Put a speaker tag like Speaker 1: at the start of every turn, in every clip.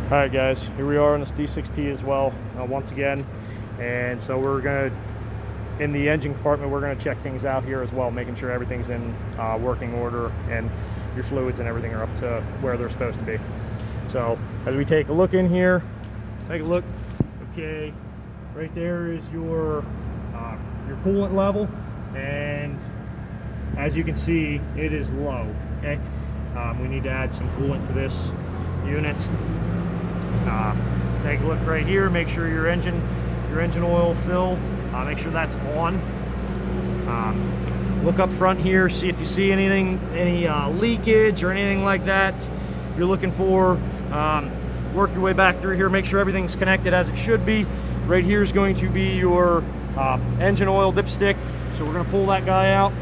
Speaker 1: Alright guys, here we are on this D6T as well, once again. And so we're going to, in the engine compartment, we're going to check things out here as well, making sure everything's in working order and your fluids and everything are up to where they're supposed to be. So as we take a look in here, take a look. Okay, right there is your coolant level, and as you can see, it is low. Okay, we need to add some coolant to this unit. Take a look right here, make sure your engine oil fill, make sure that's on. Look up front here, see if you see anything, any leakage or anything like that you're looking for. Work your way back through here, make sure everything's connected as it should be. Right here is going to be your engine oil dipstick, so we're going to pull that guy out.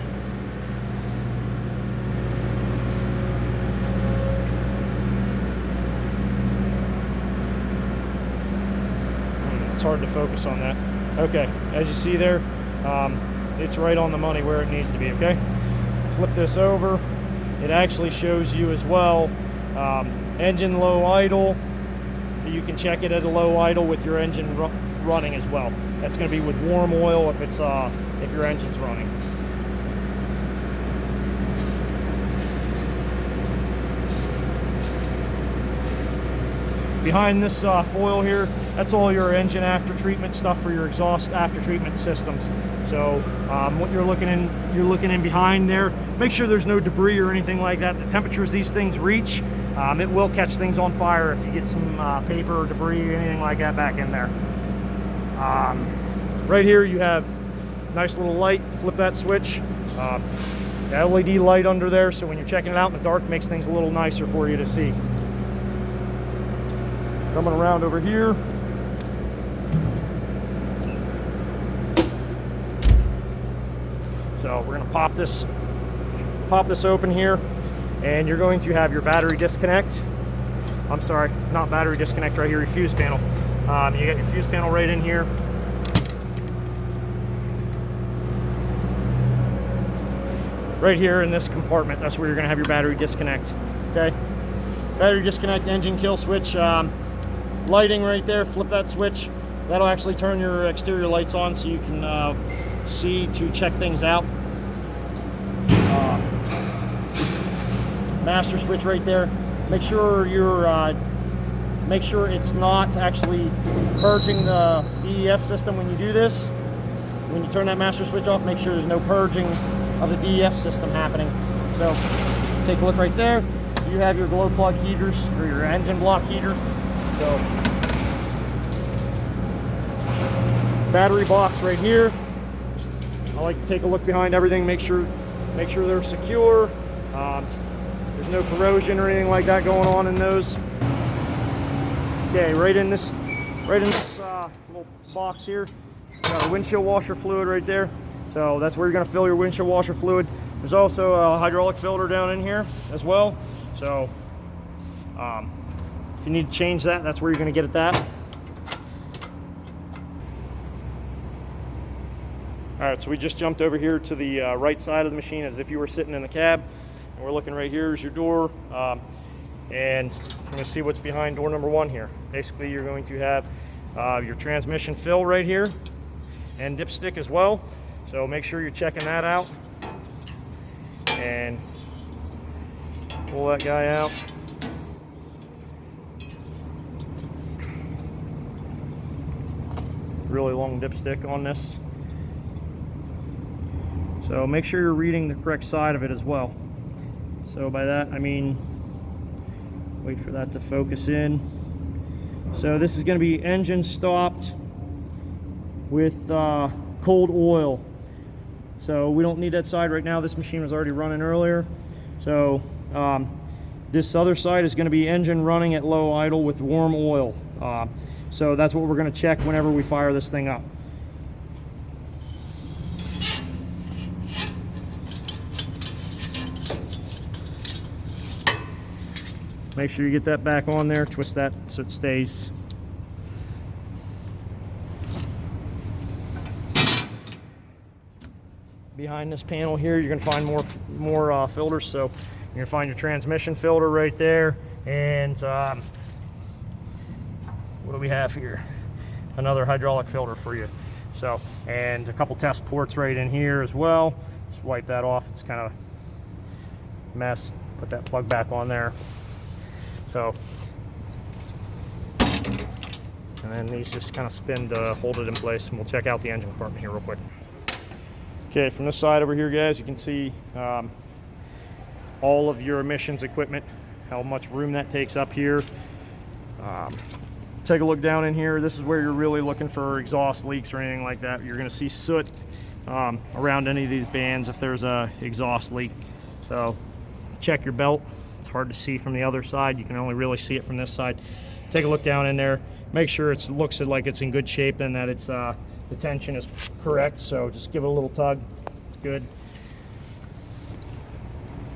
Speaker 1: It's hard to focus on that. Okay, as you see there, it's right on the money where it needs to be. Okay, flip this over. It actually shows you as well engine low idle. You can check it at a low idle with your engine running as well. That's going to be with warm oil if it's if your engine's running. Behind this foil here, that's all your engine after treatment stuff for your exhaust after treatment systems. So what you're looking in behind there, make sure there's no debris or anything like that. The temperatures these things reach, it will catch things on fire if you get some paper or debris or anything like that back in there. Right here you have a nice little light. Flip that switch. The LED light under there, so when you're checking it out in the dark, makes things a little nicer for you to see. Coming around over here. So we're going to pop this open here, and you're going to have your battery disconnect. I'm sorry, not battery disconnect, right here, your fuse panel. You got your fuse panel right in here. Right here in this compartment, that's where you're going to have your battery disconnect. Okay, battery disconnect, engine kill switch. Lighting right there, flip that switch. That'll actually turn your exterior lights on so you can see to check things out. Master switch right there. Make sure it's not actually purging the DEF system when you do this. When you turn that master switch off, make sure there's no purging of the DEF system happening. So take a look right there. You have your glow plug heaters or your engine block heater. So, battery box right here. I like to take a look behind everything, make sure they're secure. There's no corrosion or anything like that going on in those. Okay, right in this little box here, got a windshield washer fluid right there. So that's where you're going to fill your windshield washer fluid. There's also a hydraulic filter down in here as well. So. If you need to change that, that's where you're going to get it at. Alright, so we just jumped over here to the right side of the machine as if you were sitting in the cab. And we're looking right here is your door. And I'm going to see what's behind door number 1 here. Basically, you're going to have your transmission fill right here and dipstick as well. So make sure you're checking that out. And pull that guy out. Really long dipstick on this, so make sure you're reading the correct side of it as well. So by that I mean, wait for that to focus in. So this is going to be engine stopped with cold oil, so we don't need that side right now. This machine was already running earlier. So this other side is going to be engine running at low idle with warm oil. So that's what we're going to check whenever we fire this thing up. Make sure you get that back on there, twist that so it stays. Behind this panel here, you're going to find more filters. So you're going to find your transmission filter right there, and what do we have here? Another hydraulic filter for you. So, and a couple test ports right in here as well. Just wipe that off. It's kind of a mess. Put that plug back on there. So, and then these just kind of spin to hold it in place, and we'll check out the engine compartment here real quick. Okay, from this side over here, guys, you can see all of your emissions equipment, how much room that takes up here. Take a look down in here. This is where you're really looking for exhaust leaks or anything like that. You're going to see soot around any of these bands if there's a exhaust leak. So check your belt. It's hard to see from the other side. You can only really see it from this side. Take a look down in there. Make sure it looks like it's in good shape and that it's the tension is correct. So just give it a little tug. It's good.